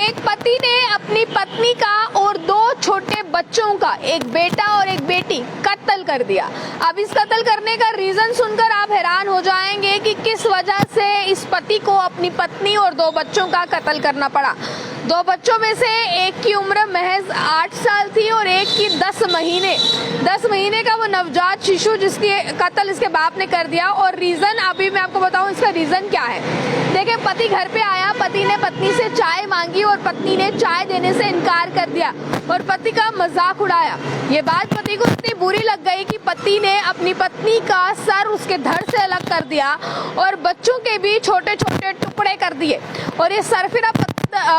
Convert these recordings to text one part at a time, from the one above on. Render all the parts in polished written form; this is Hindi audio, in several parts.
एक पति ने अपनी पत्नी का और दो छोटे बच्चों का, एक बेटा और एक बेटी, कत्ल कर दिया। अब इस कत्ल करने का रीजन सुनकर आप हैरान हो जाएंगे कि किस वजह से इस पति को अपनी पत्नी और दो बच्चों का कत्ल करना पड़ा। दो बच्चों में से एक की उम्र महज 8 साल थी और एक की 10 महीने का वो नवजात शिशु जिसकी कत्ल इसके बाप ने कर दिया। और रीजन अभी मैं आपको बताऊं इसका रीजन क्या है। देखिए, पति घर पे आया, पति ने पत्नी से चाय मांगी और पत्नी ने चाय देने से इनकार कर दिया और पति का मजाक उड़ाया। ये बात पति को इतनी बुरी लग गई कि पति ने अपनी पत्नी का सर उसके धड़ से अलग कर दिया और बच्चों के भी छोटे छोटे टुकड़े कर दिए। और ये सरफिरा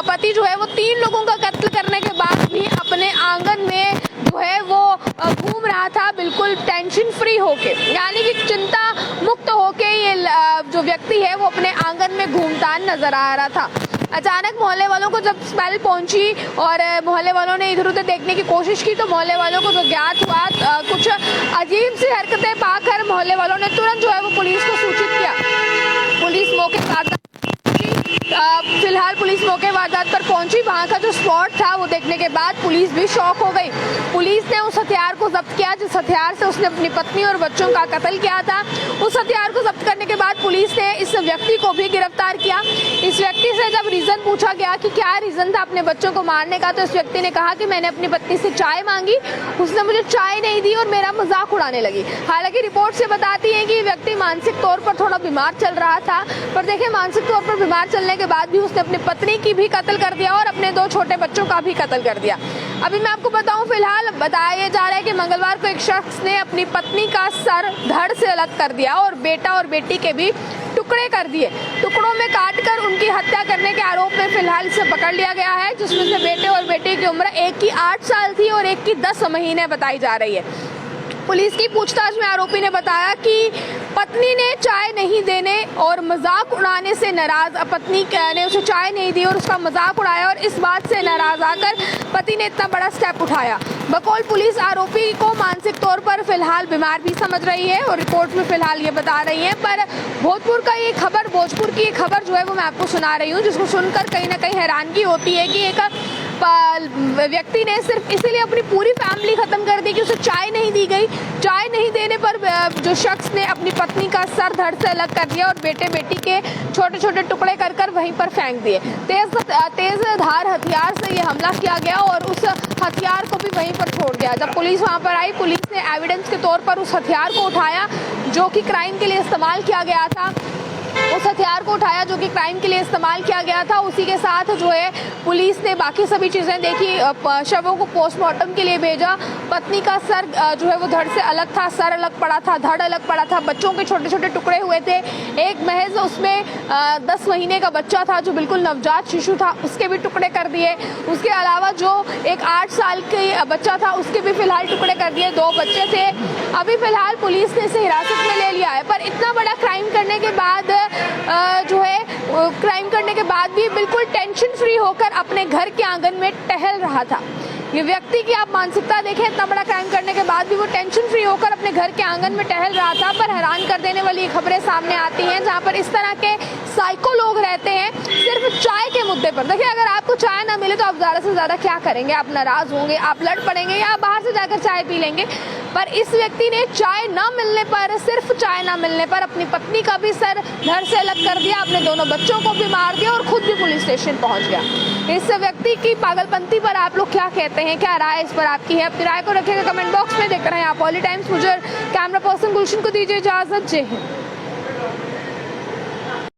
पति जो है वो 3 लोगों का कत्ल करने के बाद भी अपने आंगन में जो है वो घूम रहा था, बिल्कुल टेंशन फ्री होके, यानी कि चिंता मुक्त होके ये जो व्यक्ति है वो अपने आंगन में घूमता नजर आ रहा था। अचानक मोहल्ले वालों को जब स्मेल पहुंची और मोहल्ले वालों ने इधर उधर देखने की कोशिश की तो मोहल्ले वालों को जो ज्ञात हुआ कुछ अजीब सी हरकतें पाकर मोहल्ले वालों ने तुरंत जो है वो पुलिस को सूचित किया। पुलिस मौके पर फिलहाल पुलिस मौके वारदात पर पहुंची। वहां का जो स्पॉट था वो देखने के बाद पुलिस भी शॉक हो गई। पुलिस ने उस हथियार को जब्त किया जिस हथियार से उसने अपनी पत्नी और बच्चों का कत्ल किया था। उस हथियार को जब्त करने के बाद पुलिस ने इस व्यक्ति को भी गिरफ्तार किया। इस व्यक्ति से जब रीजन पूछा गया कि क्या रीजन था अपने बच्चों को मारने का, तो इस व्यक्ति ने कहा कि मैंने अपनी पत्नी से चाय मांगी, उसने मुझे चाय नहीं दी और मेरा मजाक उड़ाने लगी। हालांकि रिपोर्ट से बताती है कि व्यक्ति मानसिक तौर पर थोड़ा बीमार चल रहा था, पर देखिए मानसिक तौर पर बीमार चलने के बाद भी उसने अपनी पत्नी की भी कत्ल कर दिया और अपने 2 छोटे बच्चों का भी कत्ल कर दिया। अभी मैं आपको बताऊं, फिलहाल बताया जा रहा है कि मंगलवार को एक शख्स ने अपनी पत्नी का सर धड़ से अलग कर दिया और बेटा और बेटी के भी टुकड़े कर दिए। टुकड़ों में काटकर उनकी हत्या करने के आरोप में फिलहाल इसे पकड़ लिया गया है, जिसमें से बेटे और बेटी की उम्र एक की 8 साल थी और एक की 10 महीने बताई जा रही है। पुलिस की पूछताछ में आरोपी ने बताया कि पत्नी ने चाय नहीं देने और मजाक उड़ाने से नाराज, पत्नी ने उसे चाय नहीं दी और उसका मजाक उड़ाया और इस बात से नाराज आकर पति ने इतना बड़ा स्टेप उठाया। बकौल पुलिस आरोपी को मानसिक तौर पर फिलहाल बीमार भी समझ रही है और रिपोर्ट में फिलहाल ये बता रही है। पर भोजपुर की ये खबर जो है वो मैं आपको सुना रही हूँ, जिसको सुनकर कहीं ना कहीं हैरानगी होती है कि एक व्यक्ति ने सिर्फ इसीलिए अपनी पूरी फैमिली खत्म कर दी कि उसे चाय नहीं दी गई। चाय नहीं देने पर जो शख्स ने अपनी पत्नी का सर धड़ से अलग कर दिया और बेटे बेटी के छोटे छोटे टुकड़े कर कर वहीं पर फेंक दिए। तेज धार हथियार से ये हमला किया गया और उस हथियार को भी वहीं पर छोड़ दिया। जब पुलिस वहां पर आई, पुलिस ने एविडेंस के तौर पर उस हथियार को उठाया जो कि क्राइम के लिए इस्तेमाल किया गया था। उसी के साथ जो है पुलिस ने बाकी सभी चीजें देखी, शवों को पोस्टमार्टम के लिए भेजा। पत्नी का सर जो है वो धड़ से अलग था, सर अलग पड़ा था, धड़ अलग पड़ा था, बच्चों के छोटे छोटे टुकड़े हुए थे। एक महज उसमें 10 महीने का बच्चा था जो बिल्कुल नवजात शिशु था, उसके भी टुकड़े कर दिए। उसके अलावा जो एक 8 साल के बच्चा था उसके भी फिलहाल टुकड़े कर दिए। 2 बच्चे थे। अभी फिलहाल पुलिस ने इसे हिरासत में ले लिया है। पर इतना बड़ा क्राइम करने के बाद भी बिल्कुल टेंशन फ्री होकर अपने घर के आंगन में टहल रहा था। ये व्यक्ति की आप मानसिकता देखें, इतना बड़ा क्राइम करने के बाद भी वो टेंशन फ्री होकर अपने घर के आंगन में टहल रहा था। पर हैरान कर देने वाली खबरें सामने आती हैं जहां पर इस तरह के साइको लोग रहते हैं सिर्फ चाय के मुद्दे पर। देखिए, अगर आपको चाय ना मिले तो आप ज्यादा से ज्यादा क्या करेंगे? आप नाराज होंगे, आप लड़ पड़ेंगे या बाहर से जाकर चाय पी लेंगे। पर इस व्यक्ति ने सिर्फ चाय ना मिलने पर अपनी पत्नी का भी सर धड़ से अलग कर दिया, अपने दोनों बच्चों को भी मार दिया और खुद भी पुलिस स्टेशन पहुंच गया। इस व्यक्ति की पागलपंती पर आप लोग क्या कहते हैं? क्या राय इस पर आपकी है? अपनी राय को रखिएगा कमेंट बॉक्स में। देख रहे हैं आप पॉली टाइम्स। मुझे कैमरा पर्सन गुलशन को दीजिए इजाजत। जय हिंद।